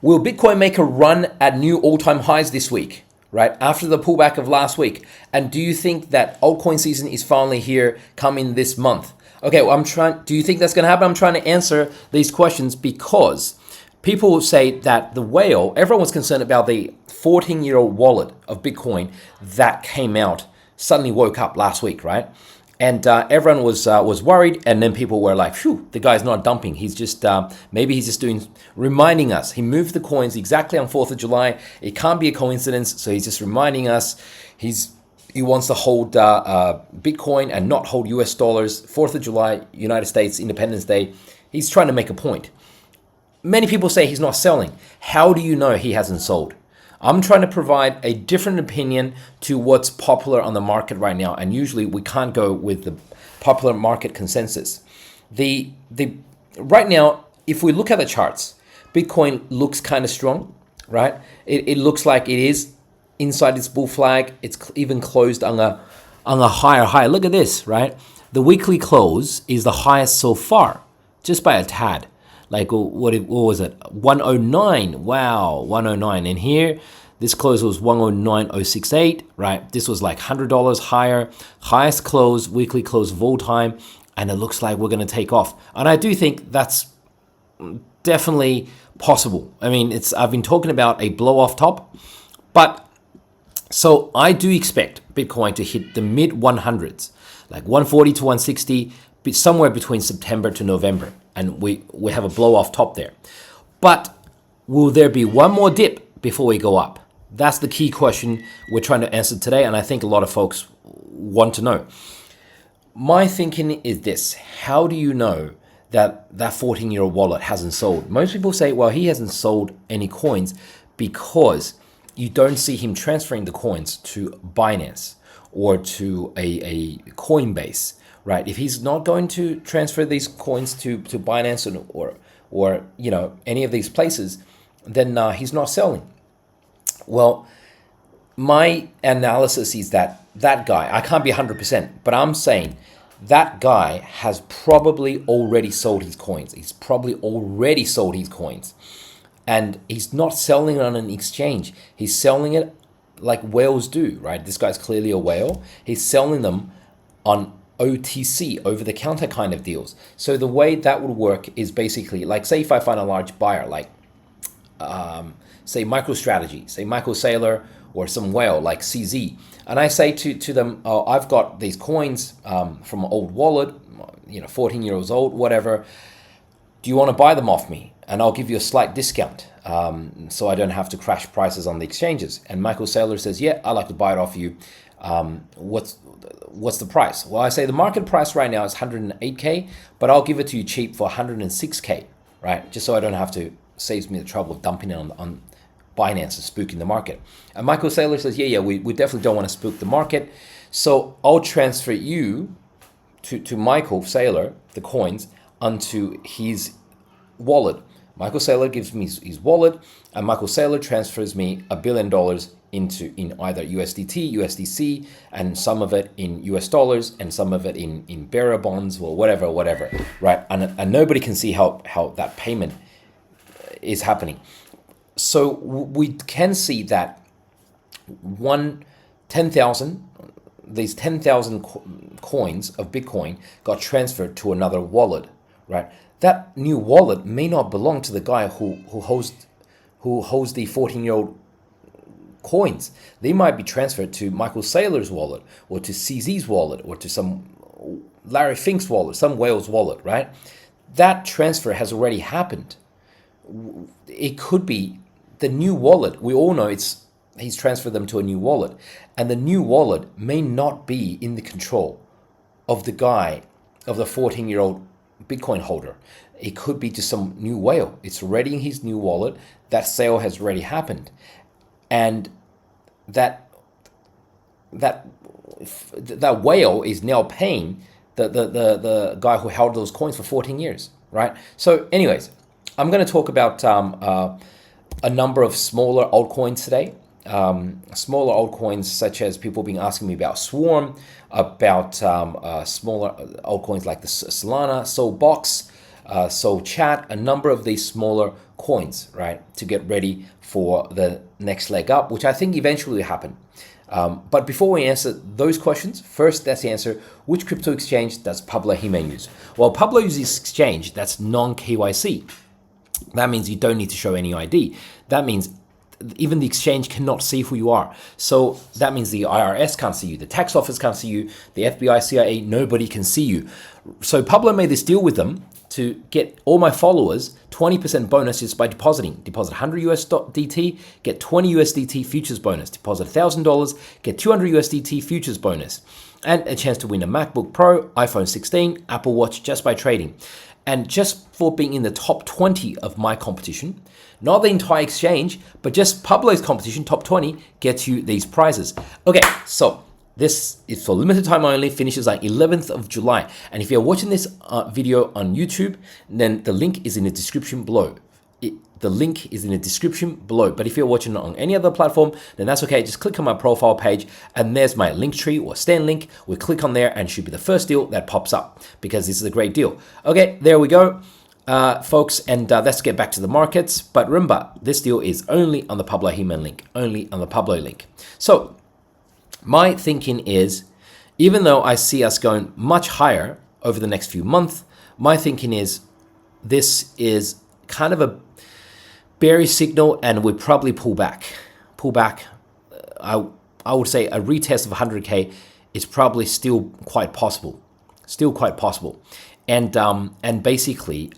Will Bitcoin make a run at new all-time highs this week, right? After the pullback of last week? And do you think that altcoin season is finally here, coming this month? Okay, well, do you think that's going to happen? I'm trying to answer these questions because people say that the whale, everyone was concerned about the 14-year-old wallet of Bitcoin that came out, suddenly woke up last week, right? And everyone was worried, and then people were like, phew, the guy's not dumping. He's just, maybe he's just reminding us. He moved the coins exactly on 4th of July. It can't be a coincidence, so he's just reminding us he wants to hold Bitcoin and not hold US dollars. 4th of July, United States, Independence Day. He's trying to make a point. Many people say he's not selling. How do you know he hasn't sold? I'm trying to provide a different opinion to what's popular on the market right now, and usually we can't go with the popular market consensus. Right now, if we look at the charts, Bitcoin looks kind of strong, right? It looks like it is inside its bull flag. It's even closed on a higher high. Look at this, right? The weekly close is the highest so far, just by a tad. Like, what was it? 109. Wow, 109. And here, this close was 109.068, right? This was like $100 higher, highest close, weekly close of all time. And it looks like we're going to take off. And I do think that's definitely possible. I mean, I've been talking about a blow off top, but so I do expect Bitcoin to hit the mid 100s, like 140 to 160, somewhere between September to November. And we have a blow off top there. But will there be one more dip before we go up? That's the key question we're trying to answer today. And I think a lot of folks want to know. My thinking is this: how do you know that 14-year-old wallet hasn't sold? Most people say, well, he hasn't sold any coins because you don't see him transferring the coins to Binance or to a Coinbase, right? If he's not going to transfer these coins to Binance or any of these places, then he's not selling. Well, my analysis is that guy, I can't be 100%, but I'm saying that guy has probably already sold his coins. He's probably already sold his coins. And he's not selling it on an exchange. He's selling it like whales do, right? This guy's clearly a whale. He's selling them on OTC, over-the-counter kind of deals. So the way that would work is basically, like, say if I find a large buyer, like, say MicroStrategy, say Michael Saylor, or some whale like CZ, and I say to them, oh, I've got these coins from an old wallet, 14 years old, whatever. Do you want to buy them off me? And I'll give you a slight discount, so I don't have to crash prices on the exchanges. And Michael Saylor says, yeah, I'd like to buy it off you. What's the price? Well, I say the market price right now is 108K, but I'll give it to you cheap for 106K, right? Just so I don't have to, saves me the trouble of dumping it on Binance and spooking the market. And Michael Saylor says, yeah, we definitely don't want to spook the market. So I'll transfer you to Michael Saylor, the coins, onto his wallet. Michael Saylor gives me his wallet, and Michael Saylor transfers me $1 billion in either USDT, USDC, and some of it in US dollars, and some of it in bearer bonds, or whatever, right? And nobody can see how that payment is happening. So we can see that these 10,000 coins of Bitcoin got transferred to another wallet, right? That new wallet may not belong to the guy who holds the 14-year-old coins. They might be transferred to Michael Saylor's wallet, or to CZ's wallet, or to some Larry Fink's wallet, some whale's wallet, right? That transfer has already happened. It could be the new wallet. We all know he's transferred them to a new wallet, and the new wallet may not be in the control of the guy, of the 14-year-old Bitcoin holder. It could be to some new whale. It's already in his new wallet. That sale has already happened, and that whale is now paying the guy who held those coins for 14 years, right? So, anyways, I'm going to talk about a number of smaller altcoins today. Smaller altcoins such as people have been asking me about Swarm, about smaller altcoins like the Solana, Soulbox, SoulChat, a number of these smaller coins, right, to get ready for the next leg up, which I think eventually will happen. But before we answer those questions, first let's answer which crypto exchange does Pablo Jimenez use? Well, Pablo uses exchange that's non-KYC. That means you don't need to show any ID. That means even the exchange cannot see who you are. So that means the IRS can't see you, the tax office can't see you, the FBI, CIA, nobody can see you. So Pablo made this deal with them to get all my followers 20% bonus just by depositing. Deposit 100 USDT, get 20 USDT futures bonus. Deposit $1,000, get 200 USDT futures bonus. And a chance to win a MacBook Pro, iPhone 16, Apple Watch just by trading. And just for being in the top 20 of my competition, not the entire exchange, but just Pablo's competition, top 20, gets you these prizes. Okay, so this is for limited time only, finishes like 11th of July. And if you're watching this video on YouTube, then the link is in the description below. The link is in the description below. But if you're watching it on any other platform, then that's okay. Just click on my profile page and there's my link tree or stand link. We click on there and it should be the first deal that pops up because this is a great deal. Okay, there we go, folks. And let's get back to the markets. But remember, this deal is only on the Pablo Jimenez link, only on the Pablo link. So my thinking is, even though I see us going much higher over the next few months, my thinking is this is kind of a bearish signal and we probably pull back. I would say a retest of 100K is probably still quite possible. And basically,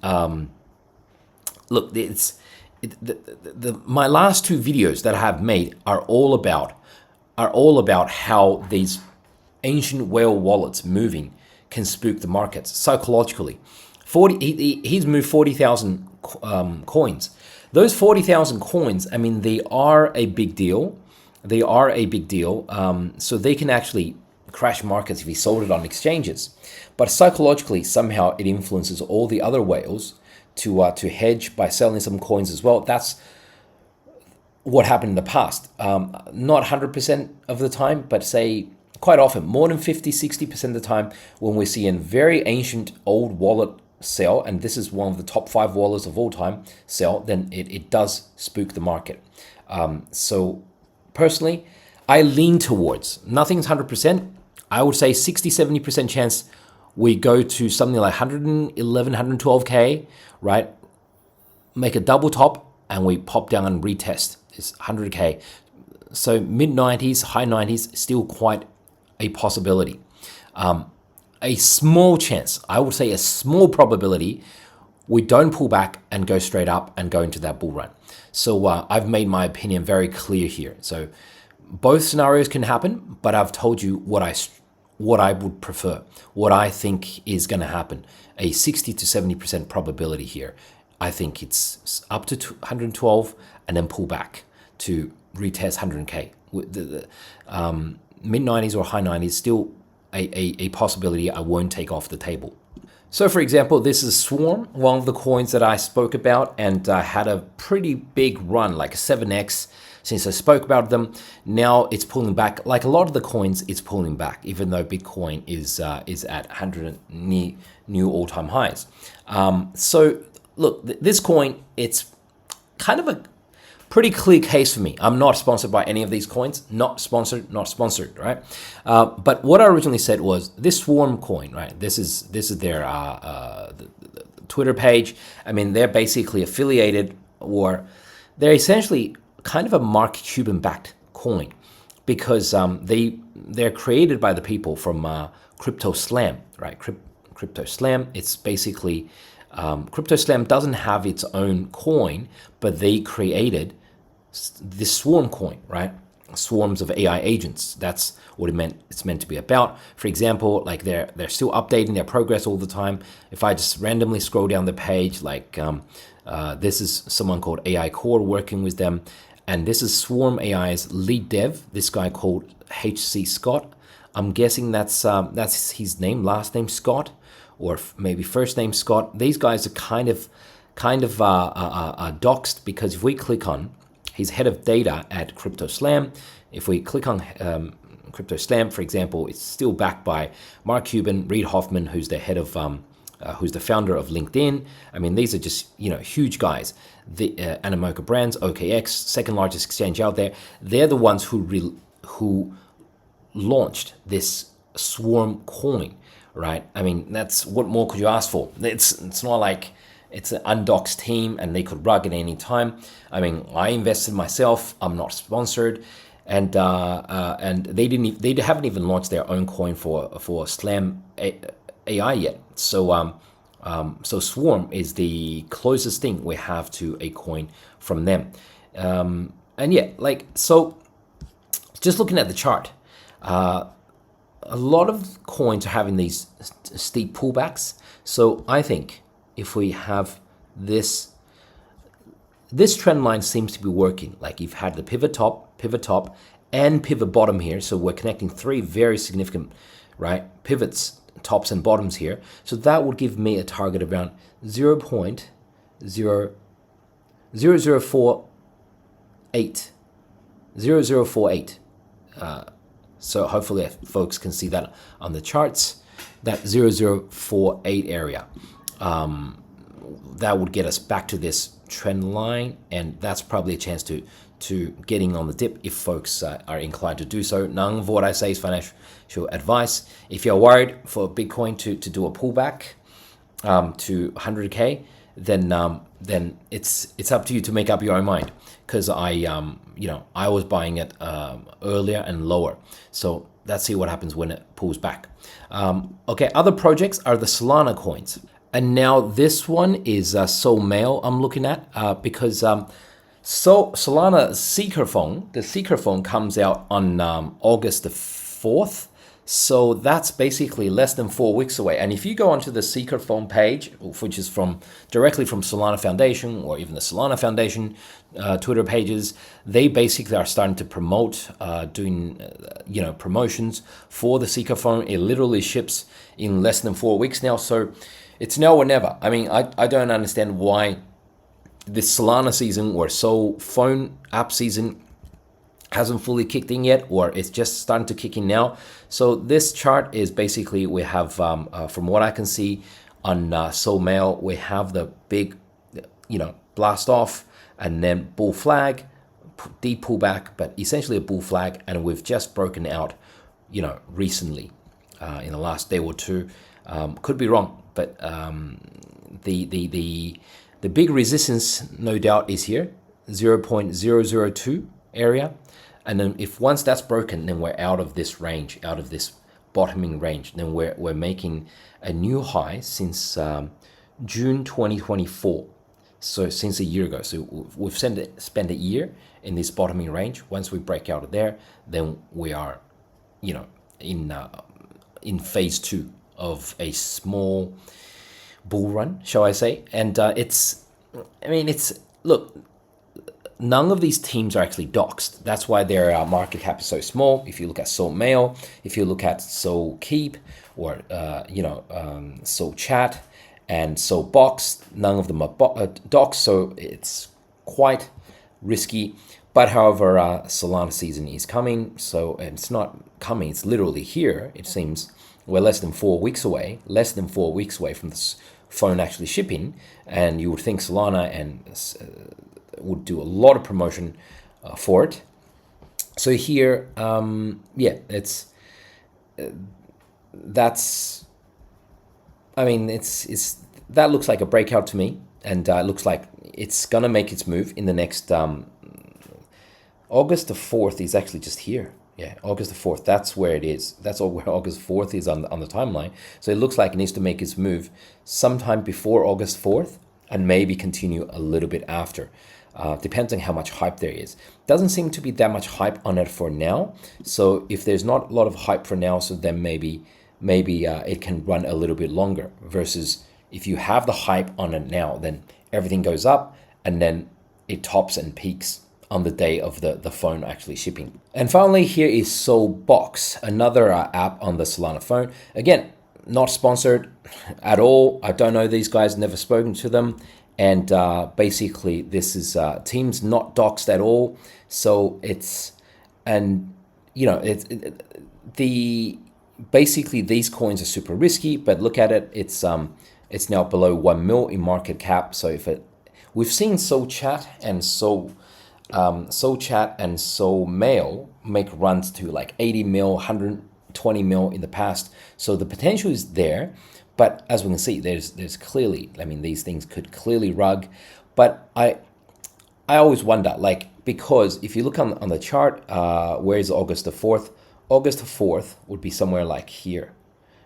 look, my last two videos that I have made are all about how these ancient whale wallets moving can spook the markets psychologically. He's moved 40,000 coins. Those 40,000 coins, I mean, they are a big deal. So they can actually crash markets if he sold it on exchanges. But psychologically, somehow it influences all the other whales to hedge by selling some coins as well. That's what happened in the past. Not 100% of the time, but say quite often, more than 50, 60% of the time, when we see a very ancient old wallet sell, and this is one of the top 5 wallets of all time sell, then it does spook the market. So personally, I lean towards, nothing's 100%, I would say 60, 70% chance we go to something like 111, 112K, right? Make a double top and we pop down and retest. It's 100K. So mid 90s, high 90s, still quite a possibility. A small chance, I would say a small probability, we don't pull back and go straight up and go into that bull run. So I've made my opinion very clear here. So both scenarios can happen, but I've told you what I would prefer, what I think is going to happen. A 60 to 70% probability here. I think it's up to 112 and then pull back to retest 100K. The mid 90s or high 90s still a possibility I won't take off the table. So for example, this is Swarm, one of the coins that I spoke about and had a pretty big run, like a 7x since I spoke about them. Now it's pulling back. Like a lot of the coins, it's pulling back, even though Bitcoin is at 100 new all-time highs. So look, this coin, it's kind of a pretty clear case for me. I'm not sponsored by any of these coins. Not sponsored, right? But what I originally said was this Swarm coin, right? This is their the Twitter page. I mean, they're basically affiliated, or they're essentially kind of a Mark Cuban-backed coin because they're created by the people from Crypto Slam, right? Crypto Slam. It's basically Crypto Slam doesn't have its own coin, but they created this Swarm coin, right? Swarms of AI agents. That's what it's meant to be about. For example, like they're still updating their progress all the time. If I just randomly scroll down the page, like this is someone called AI Core working with them, and this is Swarm AI's lead dev. This guy called HC Scott. I'm guessing that's his name, last name Scott, or maybe first name Scott. These guys are kind of doxed because if we click on, he's head of data at Crypto Slam. If we click on Crypto Slam, for example, it's still backed by Mark Cuban, Reid Hoffman, who's the head of who's the founder of LinkedIn. I mean, these are just, huge guys. The Animoca Brands, OKX, second largest exchange out there. They're the ones who launched this Swarm coin, right? I mean, that's what more could you ask for? It's not like it's an undoxed team and they could rug at any time. I mean, I invested myself. I'm not sponsored, and they haven't even launched their own coin for Slam AI yet. So so Swarm is the closest thing we have to a coin from them. And yeah, so just looking at the chart, a lot of coins are having these steep pullbacks. So I think if we have this trend line seems to be working. Like you've had the pivot top, and pivot bottom here. So we're connecting three very significant, right, pivots, tops and bottoms here. So that would give me a target around 0.0048. 0048. So hopefully folks can see that on the charts, that 0048 area. That would get us back to this trend line, and that's probably a chance to getting on the dip if folks are inclined to do so. None of what I say is financial advice. If you're worried for Bitcoin to do a pullback to 100K, then it's up to you to make up your own mind. Because I was buying it earlier and lower. So let's see what happens when it pulls back. Okay, other projects are the Solana coins. And now this one is Soulmail I'm looking at because Solana Seeker phone, the Seeker phone comes out on August the 4th. So that's basically less than 4 weeks away. And if you go onto the Seeker phone page, which is directly from Solana Foundation or even the Solana Foundation Twitter pages, they basically are starting to promote, doing promotions for the Seeker phone. It literally ships in less than 4 weeks now. So it's now or never. I mean, I don't understand why this Solana season or Soul phone app season hasn't fully kicked in yet, or it's just starting to kick in now. So this chart is basically, we have, from what I can see on Soulmail, we have the big, blast off and then bull flag, deep pullback, but essentially a bull flag, and we've just broken out, recently, in the last day or two. Could be wrong, but the big resistance, no doubt, is here, 0.002 area. And then if once that's broken, then we're out of this range, out of this bottoming range. Then we're making a new high since June 2024. So since a year ago. So we've spent a year in this bottoming range. Once we break out of there, then we are, in phase two of a small bull run, shall I say? And look. None of these teams are actually doxed. That's why their market cap is so small. If you look at Soulmail, if you look at Soulkeep, or Soulchat and Soulbox, none of them are doxed. So it's quite risky. But however, Solana season is coming. So it's not coming. It's literally here. It seems we're less than 4 weeks away. Less than 4 weeks away from this phone actually shipping. And you would think Solana and would do a lot of promotion for it. So here, it's that looks like a breakout to me, and it looks like it's gonna make its move in the next August the 4th is actually just here. Yeah, August the 4th, that's where it is. That's where August 4th is on the timeline. So it looks like it needs to make its move sometime before August 4th and maybe continue a little bit after. Depends on how much hype there is. Doesn't seem to be that much hype on it for now. So if there's not a lot of hype for now, so then maybe it can run a little bit longer. Versus if you have the hype on it now, then everything goes up and then it tops and peaks on the day of the phone actually shipping. And finally, here is Soulbox, another app on the Solana phone. Again, not sponsored at all. I don't know these guys, never spoken to them. And basically, this is teams not doxed at all. So basically these coins are super risky. But look at it, it's It's now below 1 mil in market cap. So we've seen Soulchat and Soulmail make runs to like 80 mil, 120 mil in the past. So the potential is there. But as we can see, there's clearly, I mean, these things could clearly rug. But I always wonder, like, because if you look on the chart, where is August the 4th? August the 4th would be somewhere like here,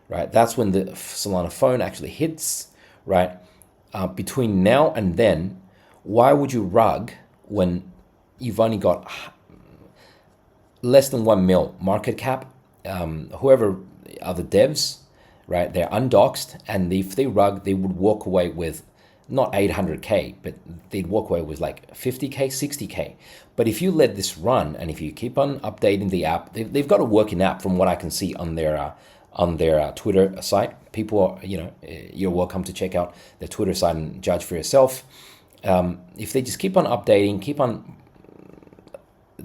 right? That's when the Solana phone actually hits, right? Between now and then, why would you rug when you've only got less than 1 mil market cap? Whoever are the devs, right? They're undoxed, and if they rug, they would walk away with not 800K, but they'd walk away with like 50K, 60K. But if you let this run, and if you keep on updating the app, they've got a working app from what I can see on their Twitter site. People are, you're welcome to check out their Twitter site and judge for yourself. If they just keep on updating, keep on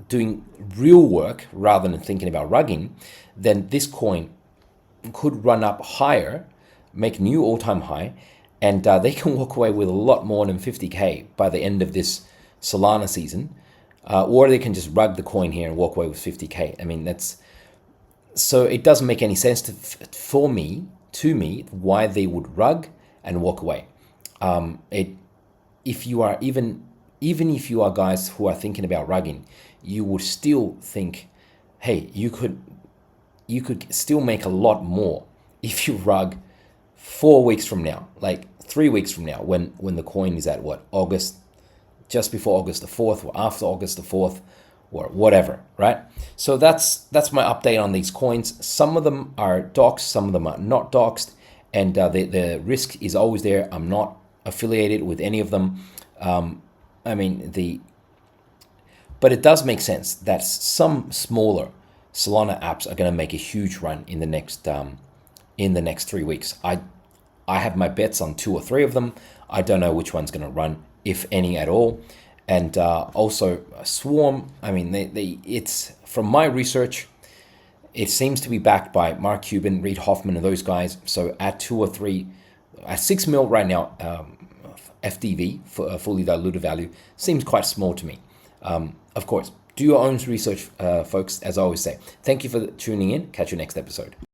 doing real work rather than thinking about rugging, then this coin could run up higher, make new all-time high, and they can walk away with a lot more than 50K by the end of this Solana season, or they can just rug the coin here and walk away with 50K. I mean, so it doesn't make any sense to me why they would rug and walk away. If you are even if you are guys who are thinking about rugging, you would still think, hey, you could still make a lot more if you rug 4 weeks from now, like 3 weeks from now, when the coin is at what, August, just before August the 4th or after August the 4th or whatever, right? So that's my update on these coins. Some of them are doxed, some of them are not doxed, and the risk is always there. I'm not affiliated with any of them. But it does make sense that some smaller Solana apps are going to make a huge run in the next 3 weeks. I have my bets on 2 or 3 of them. I don't know which one's going to run, if any at all. And also Swarm. I mean, it's from my research, it seems to be backed by Mark Cuban, Reid Hoffman, and those guys. So at 2 or 3, at 6 mil right now, FDV, for fully diluted value, seems quite small to me. Of course, do your own research, folks, as I always say. Thank you for tuning in. Catch you next episode.